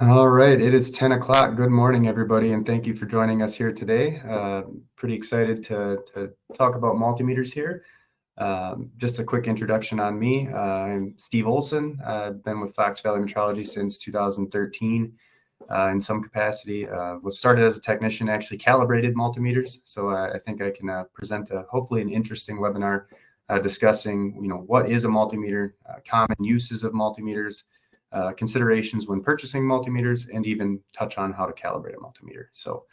All right, it is 10 o'clock. Good morning, everybody, and thank you for joining us here today. Pretty excited to talk about multimeters here. Just a quick introduction on me. I'm Steve Olson. I've been with Fox Valley Metrology since 2013 in some capacity. Was started as a technician, actually calibrated multimeters. So I think I can present hopefully an interesting webinar discussing, what is a multimeter, common uses of multimeters, considerations when purchasing multimeters, and even touch on how to calibrate a multimeter. So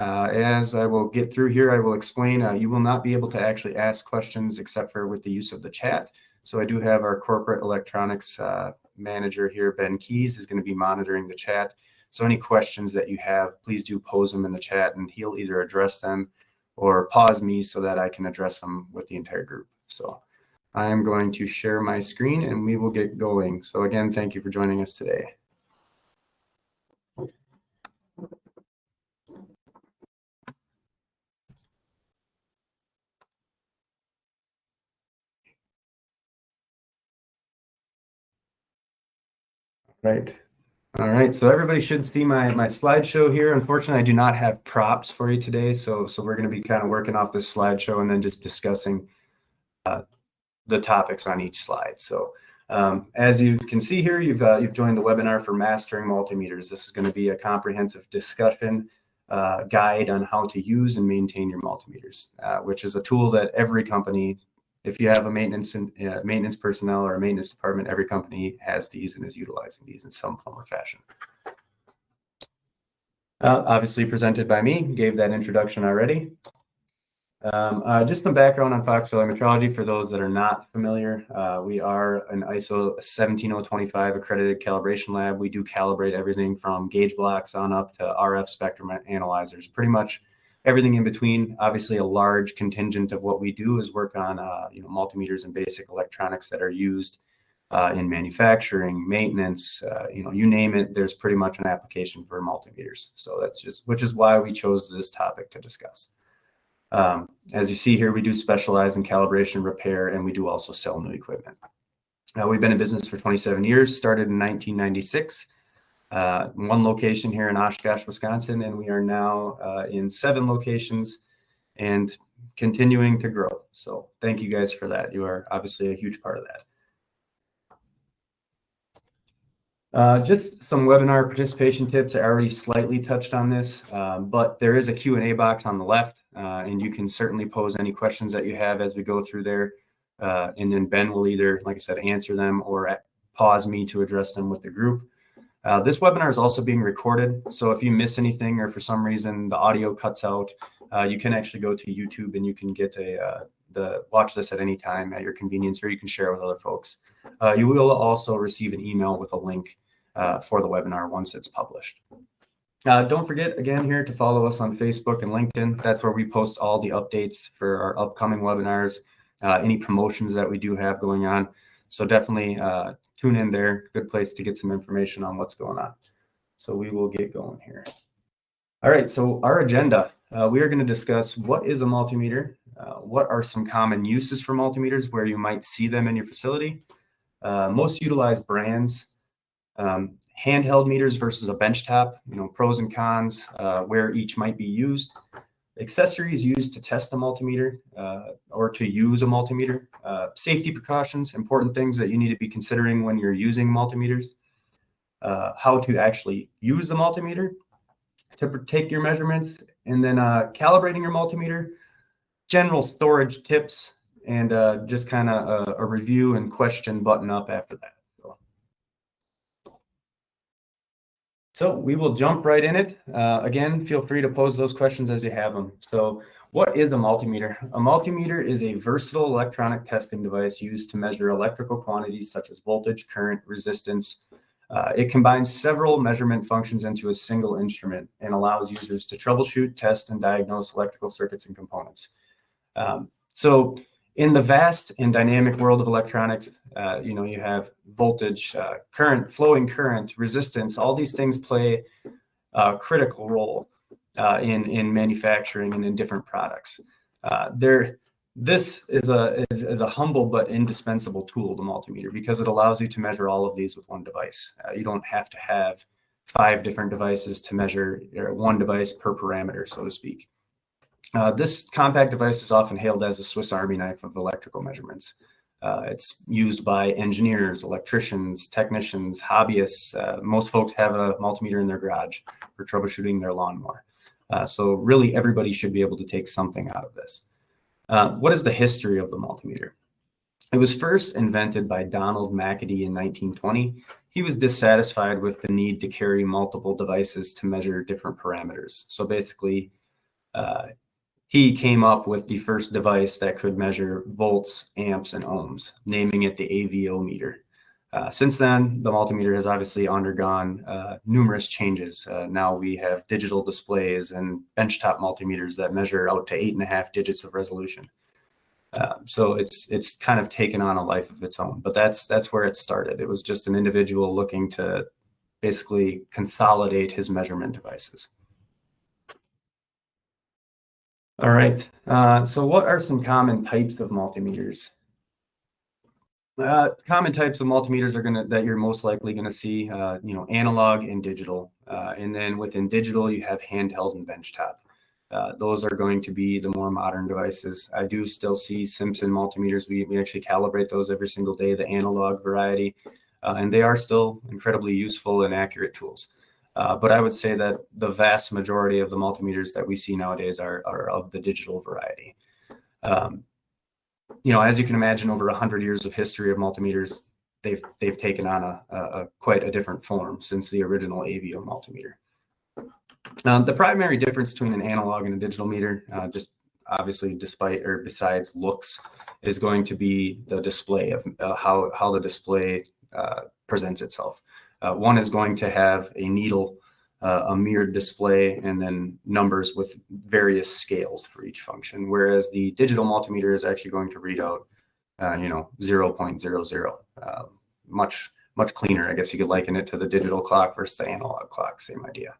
as I will get through here, I will explain, you will not be able to actually ask questions except for with the use of the chat. So I do have our corporate electronics manager here, Ben Keys, is going to be monitoring the chat. So any questions that you have, please do pose them in the chat, and he'll either address them or pause me so that I can address them with the entire group. So I am going to share my screen and we will get going. So again, thank you for joining us today. Right. All right. So everybody should see my slideshow here. Unfortunately, I do not have props for you today. So we're going to be kind of working off this slideshow and then just discussing the topics on each slide. So as you can see here, you've joined the webinar for Mastering Multimeters. This is going to be a comprehensive discussion guide on how to use and maintain your multimeters, which is a tool that every company, if you have a maintenance personnel or a maintenance department, every company has these and is utilizing these in some form or fashion. Obviously presented by me, gave that introduction already. Just some background on Fox Valley Metrology for those that are not familiar. We are an ISO 17025 accredited calibration lab. We do calibrate everything from gauge blocks on up to RF spectrum analyzers, pretty much everything in between. Obviously, a large contingent of what we do is work on multimeters and basic electronics that are used in manufacturing, maintenance, you name it, there's pretty much an application for multimeters. So which is why we chose this topic to discuss. As you see here, we do specialize in calibration, repair, and we do also sell new equipment. We've been in business for 27 years, started in 1996, one location here in Oshkosh, Wisconsin, and we are now in 7 locations and continuing to grow. So thank you guys for that. You are obviously a huge part of that. Just some webinar participation tips. I already slightly touched on this, but there is a Q&A box on the left, and you can certainly pose any questions that you have as we go through there. And then Ben will either, like I said, answer them or pause me to address them with the group. This webinar is also being recorded, so if you miss anything or for some reason the audio cuts out, you can actually go to YouTube and you can get watch this at any time at your convenience, or you can share with other folks. You will also receive an email with a link for the webinar once it's published. Don't forget again here to follow us on Facebook and LinkedIn. That's where we post all the updates for our upcoming webinars, any promotions that we do have going on. So definitely tune in there. Good place to get some information on what's going on. So we will get going here. All right, so our agenda, we are going to discuss what is a multimeter, what are some common uses for multimeters, where you might see them in your facility, most utilized brands, handheld meters versus a benchtop, pros and cons, where each might be used, accessories used to test a multimeter or to use a multimeter, safety precautions, important things that you need to be considering when you're using multimeters, how to actually use the multimeter to take your measurements, and then calibrating your multimeter, general storage tips, and just kind of a review and question button up after that. So we will jump right in it. Again, feel free to pose those questions as you have them. So what is a multimeter? A multimeter is a versatile electronic testing device used to measure electrical quantities such as voltage, current, resistance. It combines several measurement functions into a single instrument and allows users to troubleshoot, test, and diagnose electrical circuits and components. So in the vast and dynamic world of electronics, you have voltage, current, flowing current, resistance. All these things play a critical role in manufacturing and in different products. This is a humble but indispensable tool, the multimeter, because it allows you to measure all of these with one device. You don't have to have 5 different devices to measure, or one device per parameter, so to speak. This compact device is often hailed as a Swiss Army knife of electrical measurements. It's used by engineers, electricians, technicians, hobbyists. Most folks have a multimeter in their garage for troubleshooting their lawnmower. So really everybody should be able to take something out of this. What is the history of the multimeter? It was first invented by Donald McAdee in 1920. He was dissatisfied with the need to carry multiple devices to measure different parameters. So basically, he came up with the first device that could measure volts, amps, and ohms, naming it the AVO meter. Since then, the multimeter has obviously undergone numerous changes. Now we have digital displays and benchtop multimeters that measure out to 8.5 digits of resolution. So it's kind of taken on a life of its own, but that's where it started. It was just an individual looking to basically consolidate his measurement devices. All right, so what are some common types of multimeters? Common types of multimeters are that you're most likely gonna see, analog and digital. And then within digital, you have handheld and benchtop. Those are going to be the more modern devices. I do still see Simpson multimeters. We actually calibrate those every single day, the analog variety, and they are still incredibly useful and accurate tools. But I would say that the vast majority of the multimeters that we see nowadays are of the digital variety. As you can imagine, over 100 years of history of multimeters, they've taken on a quite a different form since the original AVO multimeter. The primary difference between an analog and a digital meter, just obviously besides looks, is going to be the display of how the display presents itself. One is going to have a needle, a mirrored display, and then numbers with various scales for each function, whereas the digital multimeter is actually going to read out 0.00. Much cleaner. I guess you could liken it to the digital clock versus the analog clock, same idea.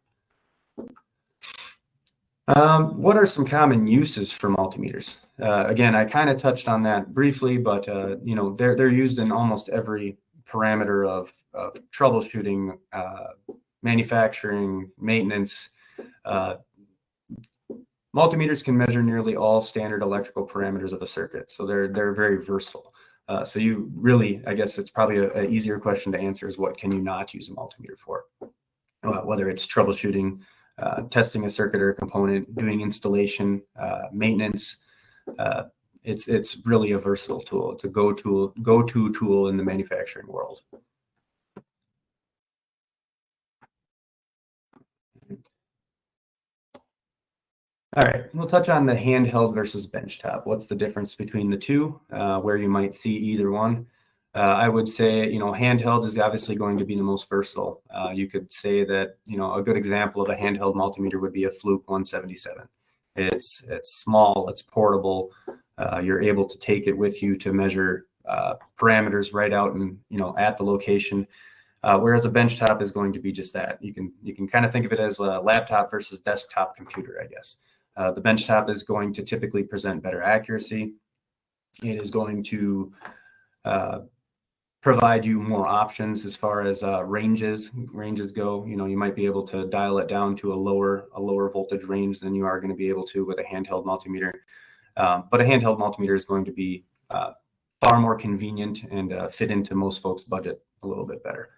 What are some common uses for multimeters? Again, I kind of touched on that briefly, but they're used in almost every parameter of troubleshooting, manufacturing, maintenance. Multimeters can measure nearly all standard electrical parameters of a circuit, so they're very versatile. So you really, I guess it's probably an easier question to answer is what can you not use a multimeter for? Whether it's troubleshooting, testing a circuit or a component, doing installation, maintenance. It's really a versatile tool. It's a go-to tool in the manufacturing world. All right, we'll touch on the handheld versus benchtop. What's the difference between the two, where you might see either one? I would say, handheld is obviously going to be the most versatile. You could say that, a good example of a handheld multimeter would be a Fluke 177. It's small, it's portable. You're able to take it with you to measure parameters right out and, at the location. Whereas a benchtop is going to be just that. You can kind of think of it as a laptop versus desktop computer, I guess. The benchtop is going to typically present better accuracy. It is going to provide you more options as far as ranges go. You might be able to dial it down to a lower voltage range than you are going to be able to with a handheld multimeter. But a handheld multimeter is going to be far more convenient and fit into most folks' budget a little bit better.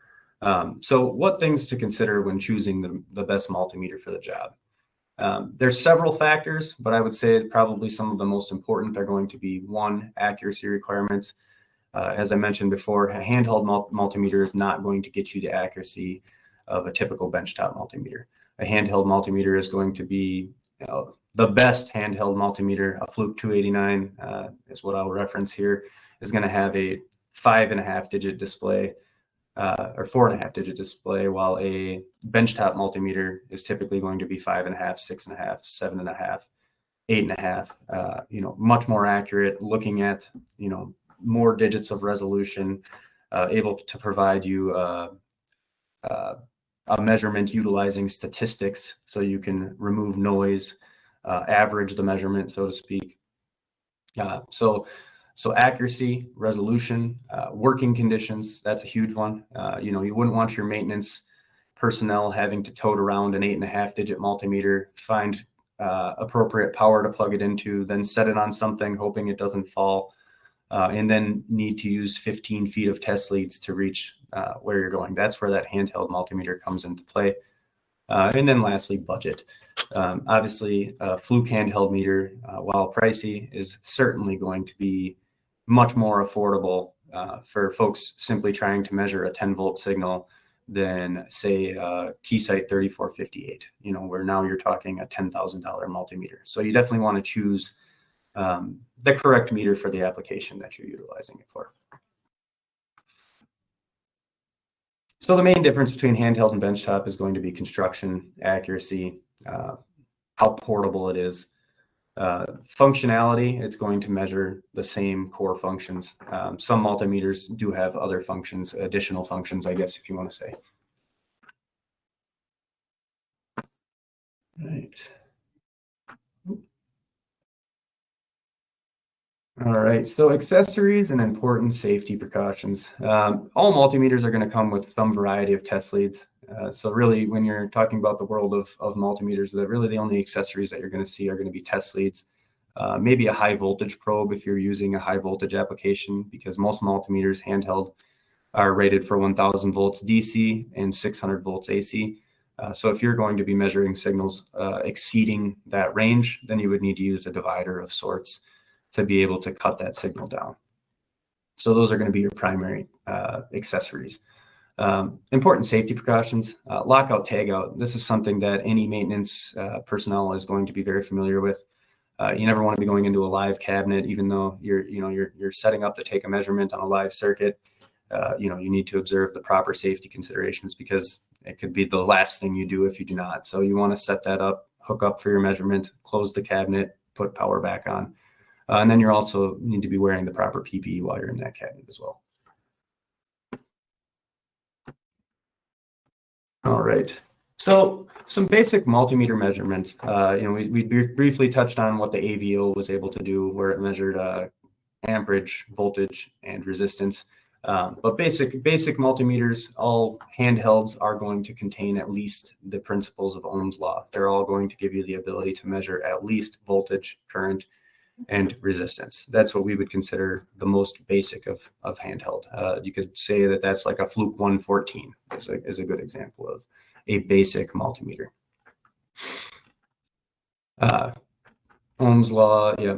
So what things to consider when choosing the best multimeter for the job? There's several factors, but I would say probably some of the most important are going to be, one, accuracy requirements. As I mentioned before, a handheld multimeter is not going to get you the accuracy of a typical benchtop multimeter. A handheld multimeter is going to be the best handheld multimeter. A Fluke 289 is what I'll reference here, is going to have a 5.5 digit display or 4.5 digit display, while a benchtop multimeter is typically going to be 5.5, 6.5, 7.5, 8.5. Much more accurate, looking at more digits of resolution, able to provide you a measurement utilizing statistics, so you can remove noise, average the measurement, so to speak. So accuracy, resolution, working conditions, that's a huge one. You wouldn't want your maintenance personnel having to tote around an 8.5 digit multimeter, find appropriate power to plug it into, then set it on something, hoping it doesn't fall, and then need to use 15 feet of test leads to reach where you're going. That's where that handheld multimeter comes into play. And then lastly, budget. Obviously, a Fluke handheld meter, while pricey, is certainly going to be much more affordable for folks simply trying to measure a 10-volt signal than, say, Keysight 3458, where now you're talking a $10,000 multimeter. So you definitely want to choose the correct meter for the application that you're utilizing it for. So the main difference between handheld and benchtop is going to be construction, accuracy, how portable it is. Functionality, it's going to measure the same core functions. Some multimeters do have other functions, additional functions, I guess, if you want to say. Right. All right, so accessories and important safety precautions. All multimeters are going to come with some variety of test leads. So really, when you're talking about the world of multimeters, that really the only accessories that you're going to see are going to be test leads. Maybe a high voltage probe if you're using a high voltage application, because most multimeters handheld are rated for 1000 volts DC and 600 volts AC. So if you're going to be measuring signals exceeding that range, then you would need to use a divider of sorts to be able to cut that signal down. So those are going to be your primary accessories. Important safety precautions, lockout, tagout. This is something that any maintenance personnel is going to be very familiar with. You never want to be going into a live cabinet, even though you're setting up to take a measurement on a live circuit. You need to observe the proper safety considerations, because it could be the last thing you do if you do not. So you want to set that up, hook up for your measurement, close the cabinet, put power back on. And then you also need to be wearing the proper PPE while you're in that cabinet as well. All right. So some basic multimeter measurements. We briefly touched on what the AVO was able to do, where it measured amperage, voltage, and resistance. But basic multimeters, all handhelds, are going to contain at least the principles of Ohm's law. They're all going to give you the ability to measure at least voltage, current, and resistance. That's what we would consider the most basic of handheld. You could say that that's like a Fluke 114 is a good example of a basic multimeter. Ohm's law, yeah,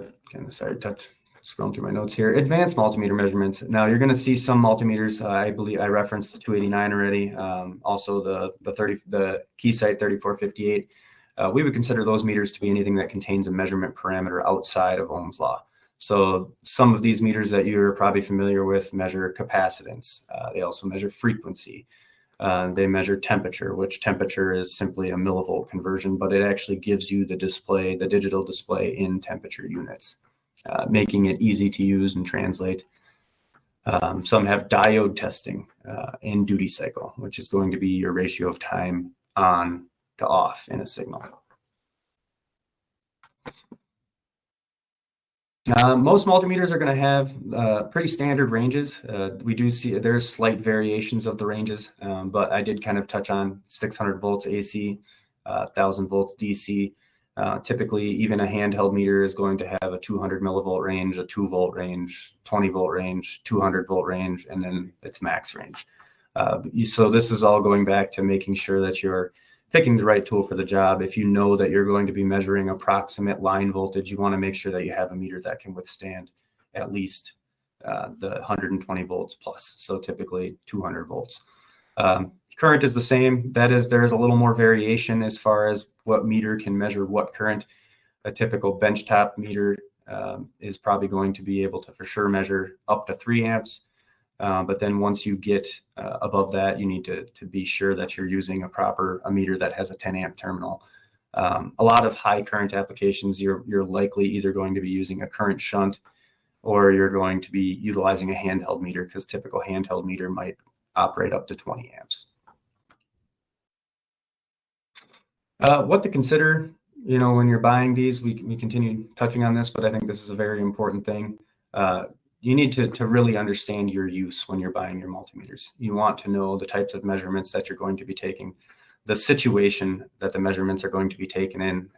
sorry, scrolling through my notes here. Advanced multimeter measurements. Now you're going to see some multimeters. I believe I referenced the 289 already. Also the Keysight 3458. We would consider those meters to be anything that contains a measurement parameter outside of Ohm's law. So some of these meters that you're probably familiar with measure capacitance. They also measure frequency. They measure temperature, which temperature is simply a millivolt conversion, but it actually gives you the digital display in temperature units, making it easy to use and translate. Some have diode testing and duty cycle, which is going to be your ratio of time on to off in a signal. Most multimeters are going to have pretty standard ranges. We do see there's slight variations of the ranges, but I did kind of touch on 600 volts AC, 1000 volts DC. Typically, even a handheld meter is going to have a 200 millivolt range, a 2 volt range, 20 volt range, 200 volt range, and then its max range. So this is all going back to making sure that you're picking the right tool for the job. If you know that you're going to be measuring approximate line voltage, you want to make sure that you have a meter that can withstand at least the 120 volts plus. So typically 200 volts. Current is the same. There is a little more variation as far as what meter can measure what current. A typical benchtop meter is probably going to be able to for sure measure up to 3 amps. But then once you get above that, you need to be sure that you're using a meter that has a 10 amp terminal. A lot of high current applications, you're likely either going to be using a current shunt, or you're going to be utilizing a handheld meter, because typical handheld meter might operate up to 20 amps. What to consider you know, when you're buying these, we continue touching on this, but I think this is a very important thing. You need to really understand your use when you're buying your multimeters. You want to know the types of measurements that you're going to be taking, the situation that the measurements are going to be taken in,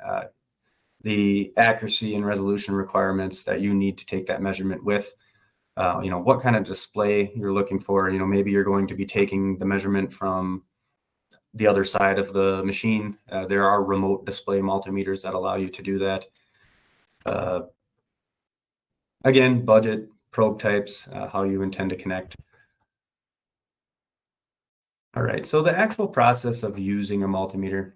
the accuracy and resolution requirements that you need to take that measurement with. You know, what kind of display you're looking for. You know, maybe you're going to be taking the measurement from the other side of the machine. There are remote display multimeters that allow you to do that. Again, budget, probe types, how you intend to connect. All right, so the actual process of using a multimeter,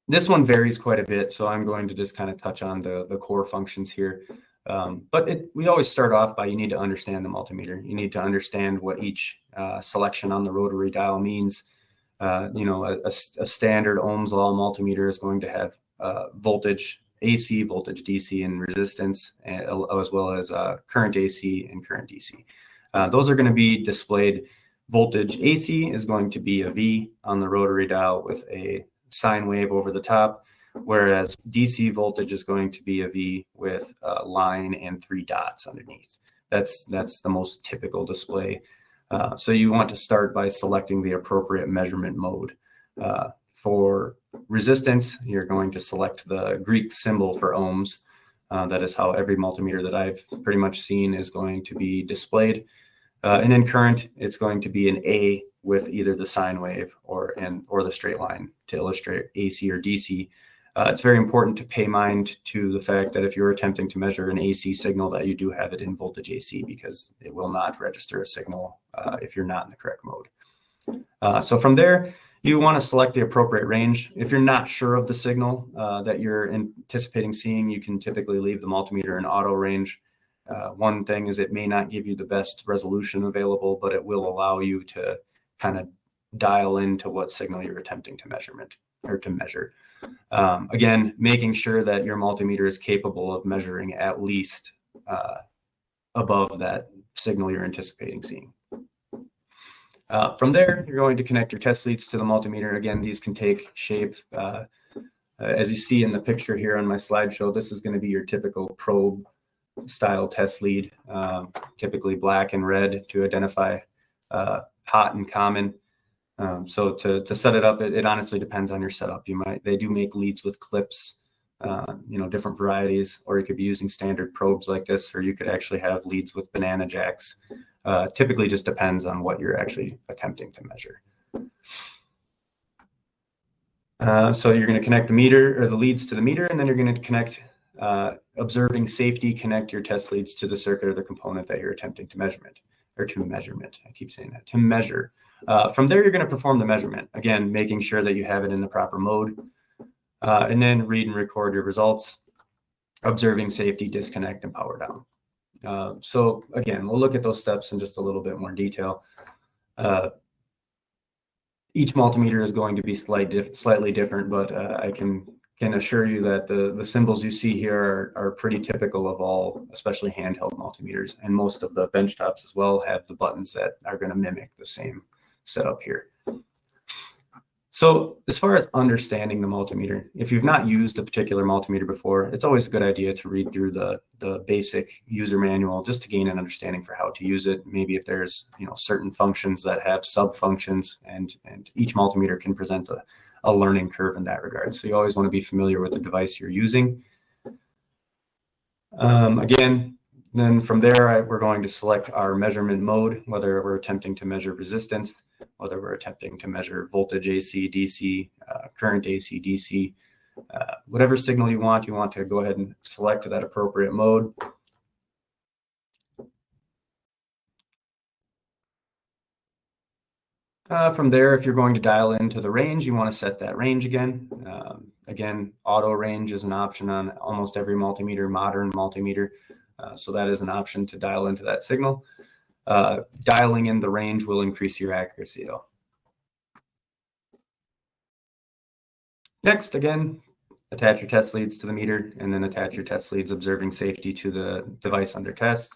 this one varies quite a bit, so I'm going to just kind of touch on the core functions here. But we always start off by, you need to understand the multimeter. You need to understand what each selection on the rotary dial means. You know, a standard Ohm's law multimeter is going to have voltage AC, voltage DC, and resistance, as well as current AC and current DC. Those are going to be displayed. Voltage AC is going to be a V on the rotary dial with a sine wave over the top, whereas DC voltage is going to be a V with a line and 3 dots underneath. That's the most typical display. So you want to start by selecting the appropriate measurement mode. For resistance, you're going to select the Greek symbol for ohms. That is how every multimeter that I've pretty much seen is going to be displayed. And in current, it's going to be an A with either the sine wave or the straight line to illustrate AC or DC. It's very important to pay mind to the fact that if you're attempting to measure an AC signal, that you do have it in voltage AC, because it will not register a signal if you're not in the correct mode. So from there, you want to select the appropriate range. If you're not sure of the signal that you're anticipating seeing, you can typically leave the multimeter in auto range. One thing is, it may not give you the best resolution available, but it will allow you to kind of dial into what signal you're attempting to measure. Again, making sure that your multimeter is capable of measuring at least above that signal you're anticipating seeing. From there, you're going to connect your test leads to the multimeter. Again, these can take shape. As you see in the picture here on my slideshow, this is going to be your typical probe style test lead, typically black and red to identify hot and common. So to set it up, it honestly depends on your setup. They do make leads with clips, you know, different varieties, or you could be using standard probes like this, or you could actually have leads with banana jacks. Typically just depends on what you're actually attempting to measure. So you're going to connect the meter or the leads to the meter, and then you're going to connect observing safety, connect your test leads to the circuit or the component that you're attempting to measure. I keep saying that, to measure. From there, you're going to perform the measurement. Again, making sure that you have it in the proper mode, and then read and record your results, observing safety, disconnect, and power down. So again, we'll look at those steps in just a little bit more detail. Each multimeter is going to be slightly different, but I can assure you that the symbols you see here are pretty typical of all, especially handheld multimeters, and most of the benchtops as well have the buttons that are going to mimic the same setup here. So as far as understanding the multimeter, if you've not used a particular multimeter before, it's always a good idea to read through the basic user manual just to gain an understanding for how to use it. Maybe if there's, you know, certain functions that have sub functions, and each multimeter can present a learning curve in that regard. So you always want to be familiar with the device you're using. Again, then from there, we're going to select our measurement mode, whether we're attempting to measure resistance, whether we're attempting to measure voltage AC, DC, current AC, DC, whatever signal you want to go ahead and select that appropriate mode. From there, if you're going to dial into the range, you want to set that range again. Again, auto range is an option on almost every multimeter, modern multimeter. So that is an option to dial into that signal. Dialing in the range will increase your accuracy though. Next, again, attach your test leads to the meter, and then attach your test leads observing safety to the device under test.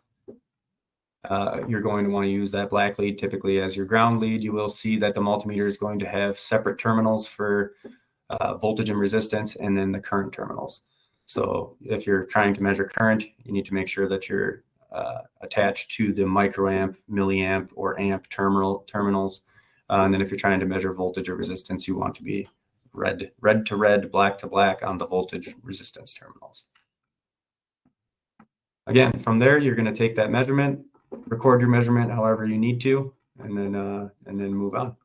You're going to want to use that black lead typically as your ground lead. You will see that the multimeter is going to have separate terminals for voltage and resistance, and then the current terminals. So if you're trying to measure current, you need to make sure that you're attached to the microamp, milliamp, or amp terminals. And then if you're trying to measure voltage or resistance, you want to be red to red, black to black on the voltage resistance terminals. Again, from there, you're going to take that measurement, record your measurement however you need to, and then move on.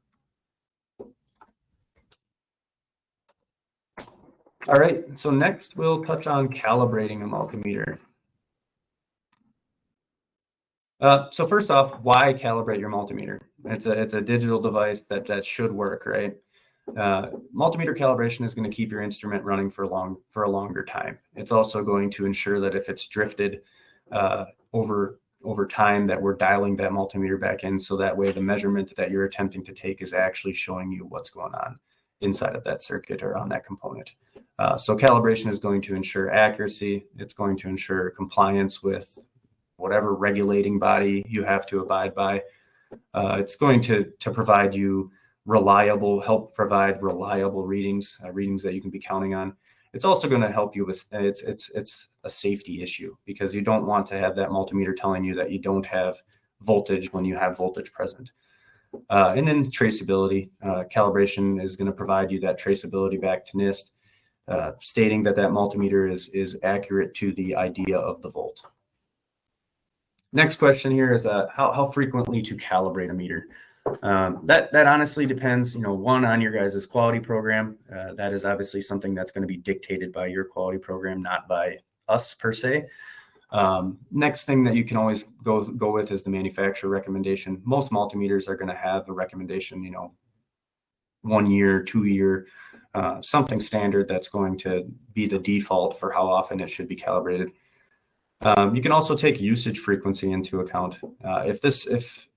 All right, so next we'll touch on calibrating a multimeter. So first off, why calibrate your multimeter? It's a digital device that should work, right? Multimeter calibration is going to keep your instrument running for a longer time. It's also going to ensure that if it's drifted over time, that we're dialing that multimeter back in, so that way the measurement that you're attempting to take is actually showing you what's going on inside of that circuit or on that component. So calibration is going to ensure accuracy. It's going to ensure compliance with whatever regulating body you have to abide by. It's going to provide you help provide reliable readings, readings that you can be counting on. It's also going to help you with, it's a safety issue, because you don't want to have that multimeter telling you that you don't have voltage when you have voltage present. And then traceability. Calibration is going to provide you that traceability back to NIST, stating that multimeter is accurate to the idea of the volt. Next question here is how frequently to calibrate a meter. That honestly depends, one, on your guys' quality program. That is obviously something that's going to be dictated by your quality program, not by us per se. Next thing that you can always go with is the manufacturer recommendation. Most multimeters are going to have a recommendation, 1 year, 2 year, something standard that's going to be the default for how often it should be calibrated. You can also take usage frequency into account. If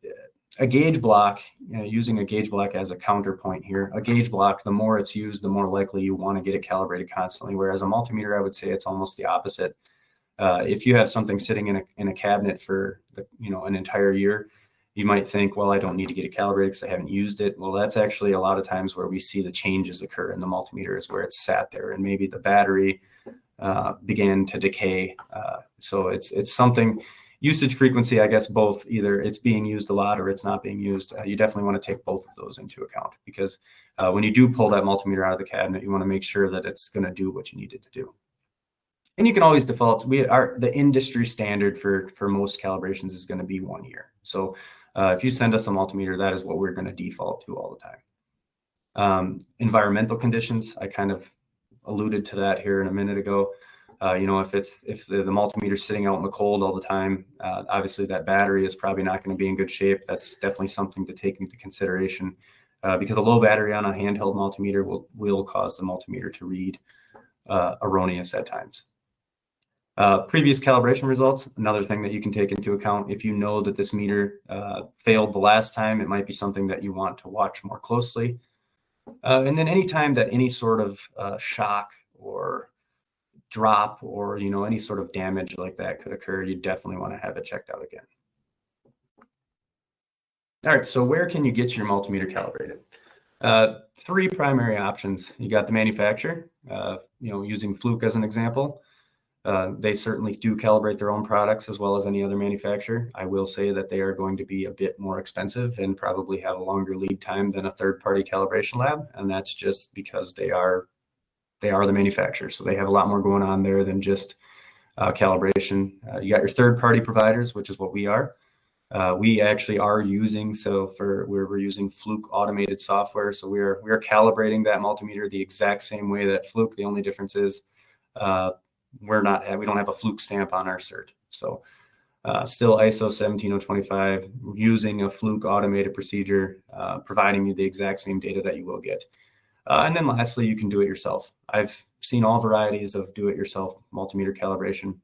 a gauge block, using a gauge block as a counterpoint here, a gauge block, the more it's used, the more likely you want to get it calibrated constantly. Whereas a multimeter, I would say it's almost the opposite. If you have something sitting in a cabinet for an entire year, you might think, well, I don't need to get it calibrated because I haven't used it. Well, that's actually a lot of times where we see the changes occur in the multimeter, is where it's sat there and maybe the battery began to decay. So it's something. Usage frequency, I guess both, either it's being used a lot or it's not being used. You definitely want to take both of those into account, because when you do pull that multimeter out of the cabinet, you want to make sure that it's going to do what you need it to do. And you can always default. The industry standard for most calibrations is going to be 1 year. So if you send us a multimeter, that is what we're going to default to all the time. Environmental conditions, I kind of alluded to that here in a minute ago. If the multimeter is sitting out in the cold all the time, obviously that battery is probably not going to be in good shape. That's definitely something to take into consideration, because a low battery on a handheld multimeter will cause the multimeter to read erroneous at times. Previous calibration results, another thing that you can take into account. If you know that this meter failed the last time, it might be something that you want to watch more closely. And then anytime that any sort of shock or drop or any sort of damage like that could occur, you definitely want to have it checked out again. All right, so where can you get your multimeter calibrated? 3 primary options. You got the manufacturer, using Fluke as an example. They certainly do calibrate their own products as well as any other manufacturer. I will say that they are going to be a bit more expensive and probably have a longer lead time than a third-party calibration lab, and that's just because they are the manufacturer. So they have a lot more going on there than just calibration. You got your third-party providers, which is what we are. We actually are using, we're using Fluke automated software. So we're calibrating that multimeter the exact same way that Fluke. The only difference is we don't have a Fluke stamp on our cert. So still ISO 17025, using a Fluke automated procedure, providing you the exact same data that you will get. And then lastly, you can do it yourself. I've seen all varieties of do-it-yourself multimeter calibration.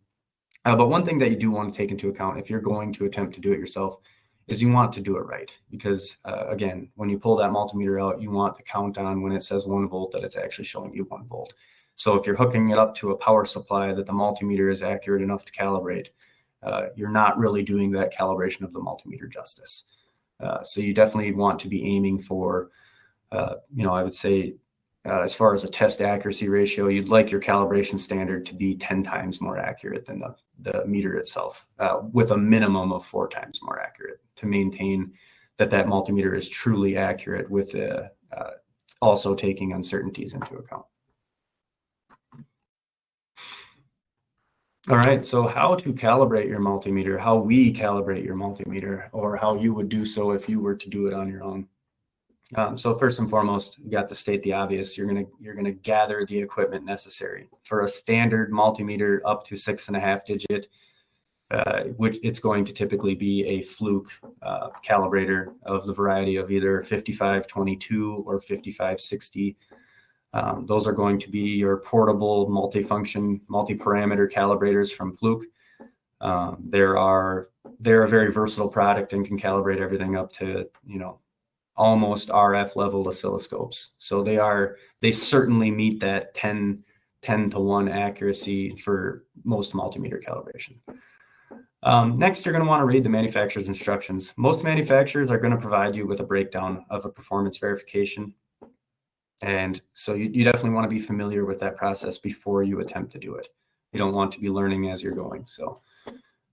But one thing that you do want to take into account if you're going to attempt to do it yourself is you want to do it right. Because again, when you pull that multimeter out, you want to count on when it says 1 volt that it's actually showing you 1 volt. So if you're hooking it up to a power supply that the multimeter is accurate enough to calibrate, you're not really doing that calibration of the multimeter justice. So you definitely want to be aiming for, I would say as far as a test accuracy ratio, you'd like your calibration standard to be 10 times more accurate than the meter itself, with a minimum of 4 times more accurate to maintain that multimeter is truly accurate with also taking uncertainties into account. All right, so how to calibrate your multimeter, how we calibrate your multimeter, or how you would do so if you were to do it on your own. So first and foremost, you got to state the obvious. You're gonna gather the equipment necessary for a standard multimeter up to 6.5 digit, which it's going to typically be a fluke calibrator of the variety of either 5522 or 5560. Those are going to be your portable, multifunction, multi-parameter calibrators from Fluke. They're a very versatile product and can calibrate everything up to, almost RF level oscilloscopes. So they certainly meet that 10 to 1 accuracy for most multimeter calibration. Next, you're going to want to read the manufacturer's instructions. Most manufacturers are going to provide you with a breakdown of a performance verification. And so you definitely want to be familiar with that process before you attempt to do it. You don't want to be learning as you're going. So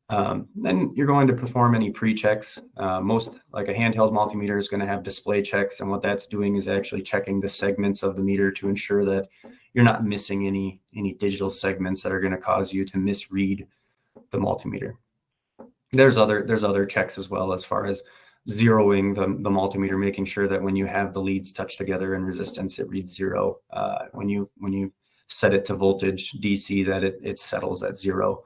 then you're going to perform any pre-checks. Most, like a handheld multimeter, is going to have display checks. And what that's doing is actually checking the segments of the meter to ensure that you're not missing any digital segments that are going to cause you to misread the multimeter. There's other checks as well, as far as zeroing the multimeter, making sure that when you have the leads touched together in resistance, it reads 0. When you set it to voltage DC, that it settles at 0.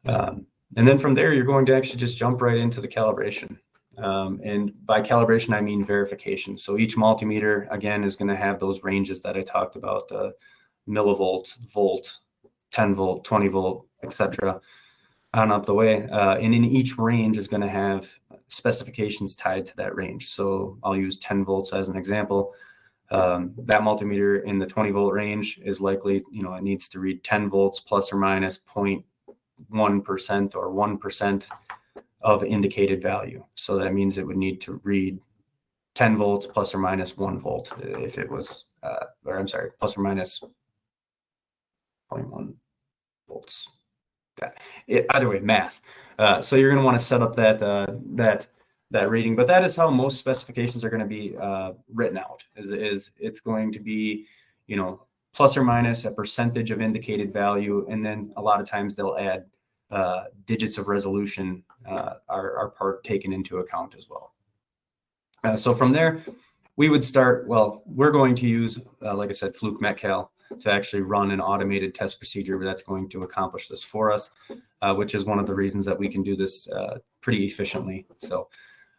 And then from there, you're going to actually just jump right into the calibration. And by calibration, I mean verification. So each multimeter, again, is going to have those ranges that I talked about, the millivolts, volt, 10 volt, 20 volt, etc. on up the way. And in each range is going to have specifications tied to that range. So I'll use 10 volts as an example. That multimeter in the 20 volt range is likely, it needs to read 10 volts plus or minus 0.1% or 1% of indicated value. So that means it would need to read 10 volts plus or minus 1 volt if it was, plus or minus 0.1 volts. Either way, math. So you're going to want to set up that reading, but that is how most specifications are going to be written out. Is it's going to be, plus or minus a percentage of indicated value, and then a lot of times they'll add digits of resolution are part taken into account as well. So from there, we would start. Well, we're going to use, like I said, Fluke MetCal to actually run an automated test procedure that's going to accomplish this for us, which is one of the reasons that we can do this pretty efficiently. So,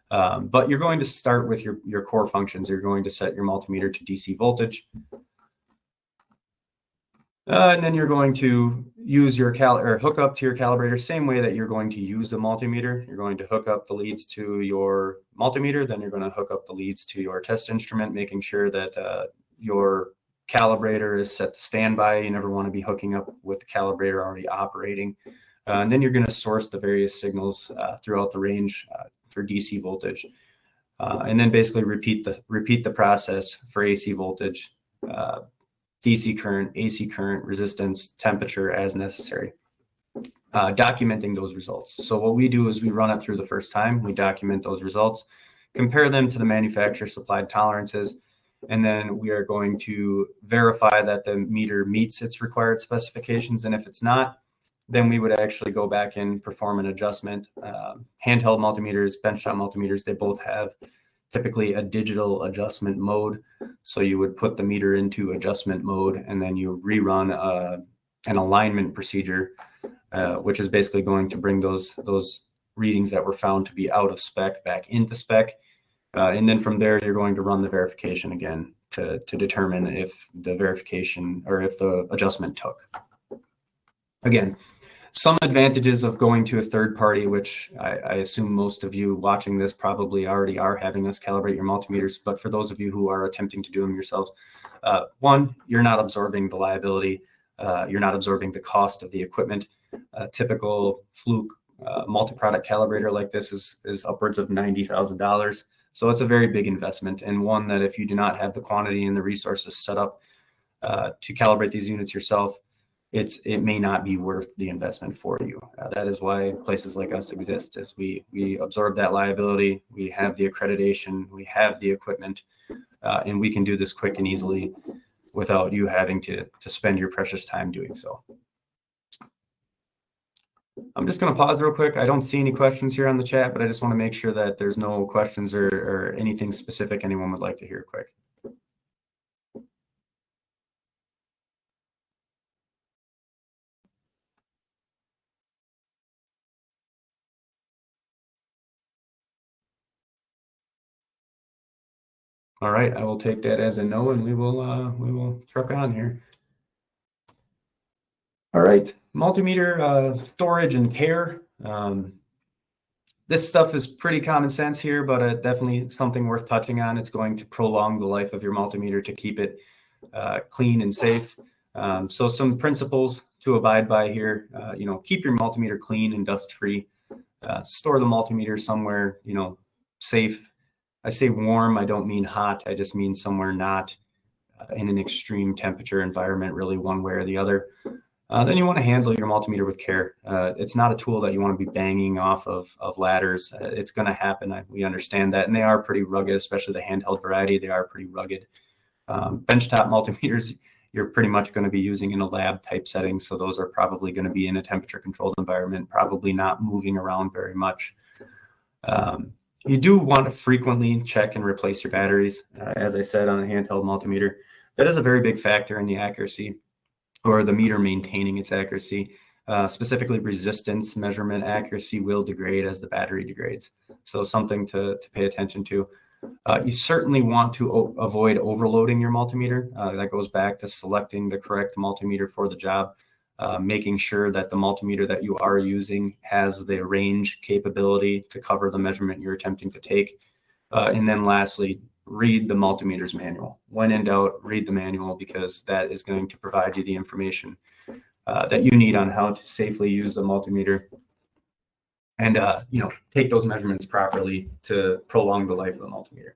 but you're going to start with your core functions. You're going to set your multimeter to DC voltage. And then you're going to use your hook up to your calibrator, same way that you're going to use the multimeter. You're going to hook up the leads to your multimeter. Then you're going to hook up the leads to your test instrument, making sure that your calibrator is set to standby. You never want to be hooking up with the calibrator already operating. And then you're going to source the various signals throughout the range for DC voltage, and then basically repeat the process for AC voltage, DC current, AC current, resistance, temperature as necessary, documenting those results. So what we do is we run it through the first time, we document those results, compare them to the manufacturer supplied tolerances, and then we are going to verify that the meter meets its required specifications. And if it's not, then we would actually go back and perform an adjustment. Handheld multimeters, benchtop multimeters, they both have typically a digital adjustment mode. So you would put the meter into adjustment mode, and then you rerun an alignment procedure, which is basically going to bring those readings that were found to be out of spec back into spec. And then from there, you're going to run the verification again to determine if the verification or if the adjustment took. Again, some advantages of going to a third party, which I assume most of you watching this probably already are having us calibrate your multimeters. But for those of you who are attempting to do them yourselves, one, you're not absorbing the liability. You're not absorbing the cost of the equipment. A typical Fluke multi-product calibrator like this is upwards of $90,000. So it's a very big investment, and one that if you do not have the quantity and the resources set up to calibrate these units yourself, it may not be worth the investment for you. That is why places like us exist, is we absorb that liability, we have the accreditation, we have the equipment, and we can do this quick and easily without you having to spend your precious time doing so. I'm just going to pause real quick. I don't see any questions here on the chat, but I just want to make sure that there's no questions or anything specific anyone would like to hear quick. All right, I will take that as a no, and we will truck on here. All right, multimeter storage and care. This stuff is pretty common sense here, but definitely something worth touching on. It's going to prolong the life of your multimeter to keep it clean and safe. So some principles to abide by here. Keep your multimeter clean and dust-free. Store the multimeter somewhere, safe. I say warm, I don't mean hot. I just mean somewhere not in an extreme temperature environment, really one way or the other. Then you want to handle your multimeter with care. It's not a tool that you want to be banging off of ladders. It's going to happen. We understand that. And they are pretty rugged, especially the handheld variety. They are pretty rugged. Benchtop multimeters, you're pretty much going to be using in a lab type setting. So those are probably going to be in a temperature controlled environment, probably not moving around very much. You do want to frequently check and replace your batteries. As I said, on a handheld multimeter, that is a very big factor in the accuracy, or the meter maintaining its accuracy. Specifically, resistance measurement accuracy will degrade as the battery degrades. So something to pay attention to. You certainly want to avoid overloading your multimeter. That goes back to selecting the correct multimeter for the job. Making sure that the multimeter that you are using has the range capability to cover the measurement you're attempting to take. And then lastly, read the multimeter's manual. When in doubt, read the manual, because that is going to provide you the information that you need on how to safely use the multimeter and take those measurements properly to prolong the life of the multimeter.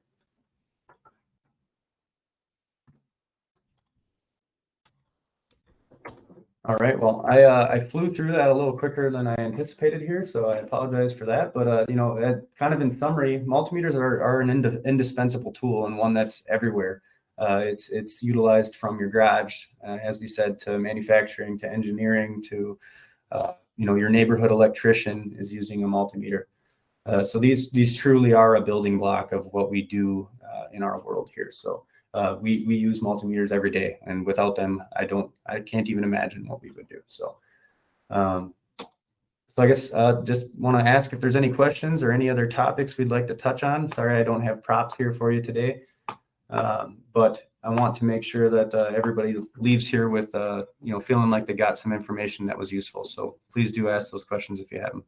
All right. Well, I flew through that a little quicker than I anticipated here, so I apologize for that. But kind of in summary, multimeters are an indispensable tool, and one that's everywhere. It's utilized from your garage, as we said, to manufacturing, to engineering, to your neighborhood electrician is using a multimeter. So these truly are a building block of what we do in our world here. So. We use multimeters every day, and without them, I can't even imagine what we would do. So, I guess just want to ask if there's any questions or any other topics we'd like to touch on. Sorry, I don't have props here for you today, but I want to make sure that everybody leaves here with feeling like they got some information that was useful. So please do ask those questions if you have them.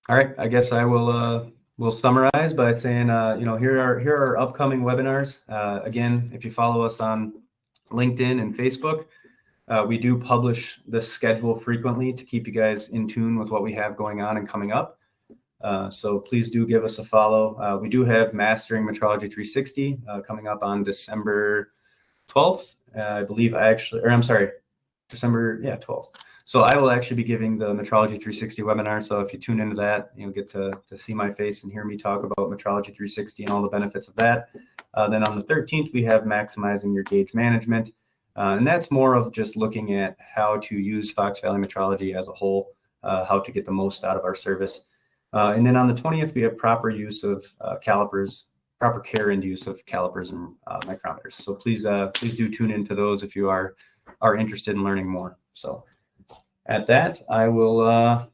All right, I guess I will summarize by saying, here are our upcoming webinars. Again, if you follow us on LinkedIn and Facebook, we do publish the schedule frequently to keep you guys in tune with what we have going on and coming up. So please do give us a follow. We do have Mastering Metrology 360 coming up on December 12th. I believe December 12th. So I will actually be giving the Metrology 360 webinar. So if you tune into that, you'll get to see my face and hear me talk about Metrology 360 and all the benefits of that. Then on the 13th, we have Maximizing Your Gauge Management. And that's more of just looking at how to use Fox Valley Metrology as a whole, how to get the most out of our service. And then on the 20th, we have proper use of calipers, proper care and use of calipers and micrometers. So please do tune into those if you are interested in learning more. So at that, I will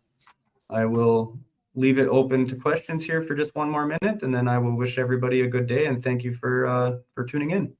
leave it open to questions here for just one more minute, and then I will wish everybody a good day and thank you for tuning in.